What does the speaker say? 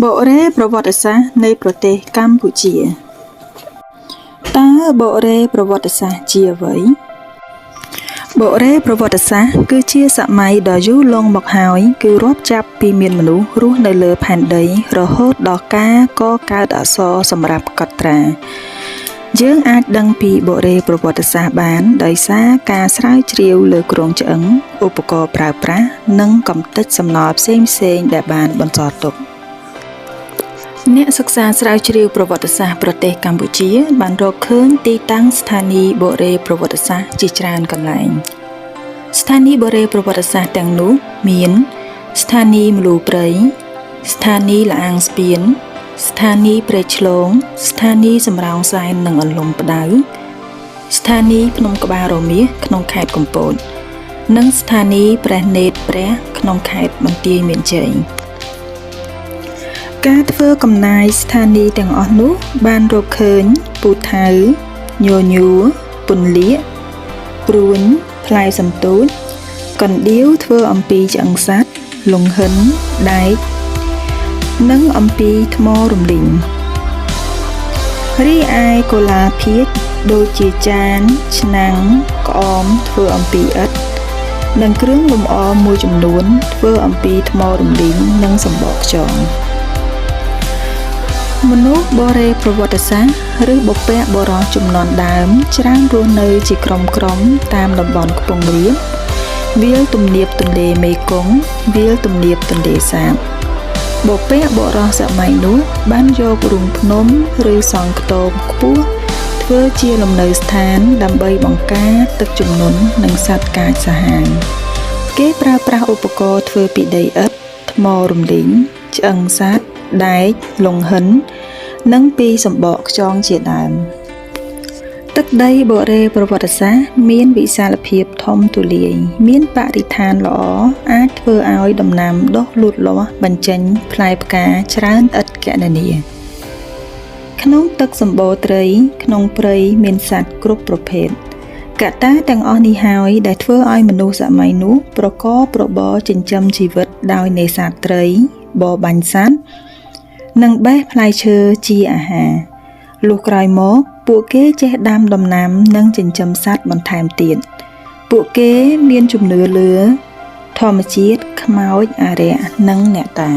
បុរេប្រវត្តិសាស្ត្រនៃប្រទេសកម្ពុជាតើបុរេប្រវត្តិសាស្ត្រជាអ្វីបុរេប្រវត្តិសាស្ត្រគឺជាសម័យដ៏យូរលង់មកហើយគឺរាប់ចាប់ពីមានមនុស្សរស់នៅលើផែនដីរហូតដល់ការកកើតអក្សរសម្រាប់កត់ត្រាយើងអាចដឹងពីបុរេប្រវត្តិសាស្ត្របានដោយសារការស្រាវជ្រាវលើគ្រោងឆ្អឹងឧបករណ៍ប្រើប្រាស់និងកម្ទេចសំណល់ផ្សេងៗដែលបានបន្សល់ទុកអ្នកសិក្សាស្រាវជ្រាវប្រវត្តិសាស្ត្រប្រទេសកម្ពុជាបានរកឃើញទីតាំងស្ថានីយ៍បុរេប្រវត្តិសាស្ត្រជាច្រើនកន្លែងស្ថានីយ៍បុរេប្រវត្តិសាស្ត្រទាំងនោះមានស្ថានីយ៍ម្លូព្រៃស្ថានីយ៍ល្អាងស្ពានស្ថានីយ៍ព្រែកឆ្លងស្ថានីយ៍សំរោងសែននិងអន្លង់ផ្ដៅស្ថានីយ៍ភ្នំក្បាលរមាសក្នុងខេត្តកំពតនិងស្ថានីយ៍ព្រះនេត្រព្រះក្នុងខេត្តបន្ទាយមានជ័យការធ្វើកំណាយស្ថានីយ៍ទាំងអស់នោះបានរកឃើញពូថៅញញួរពន្លាកព្រួញផ្លែសន្ទូចកណ្ដៀវធ្វើអំពីឆ្អឹងសត្វលង្ហិនដែកនិងអំពីថ្មរំលីងរីឯកុលាភាជន៍ដូចជាចានឆ្នាំងក្អមធ្វើអំពីឥដ្ឋនិងគ្រឿងលម្អមួយចំនួនធ្វើអំពីថ្មរំលីងនិងសំបកខ្យងមនុស្សបុរេប្រវត្តិសាស្ត្រឬបុព្វបុរសជំនាន់ដើមច្រើនរស់នៅជាក្រុមតាមតំបន់ខ្ពង់រាបវាលទំនាបទន្លេមេគង្គវាលទំនាបទន្លេសាបបុព្វបុរសសម័យនោះបានយករូងភ្នំឬសង់ខ្ទមខ្ពស់ធ្វើជាលំនៅស្ថានដើម្បីបង្ការទឹកជំនន់និងសត្វកាចសាហាវគេប្រើប្រាស់ឧបករណ៍ធ្វើពីដីឥដ្ឋថ្មរំលីងឆ្អឹងសត្វដែកលង្ហិននិងពីសំបកខ្យងជាដើមទឹកដីបុរេប្រវត្តិសាស្ត្រមានវិសាលភាពធំទូលាយមានបរិស្ថានល្អអាចធ្វើឲ្យដំណាំដុះលូតលាស់បញ្ចេញផ្លែផ្កាច្រើនឥតគណនាក្នុងទឹកសម្បូរត្រីក្នុងព្រៃមានសត្វគ្រប់ប្រភេទកត្តាទាំងអស់នេះហើយដែលធ្វើឲ្យមនុស្សសម័យនោះប្រកបរបរចិញ្ចឹមជីវិតដោយនេសាទត្រីបរបាញ់សត្វនិងបេះផ្លែឈើជាអាហារលុះក្រោយមកពួកគេចេះដាំដំណាំនិងចិញ្ចឹមសត្វបន្ថែមទៀតពួកគេមានជំនឿលើធម្មជាតិខ្មោចអារក្សនិងអ្នកតា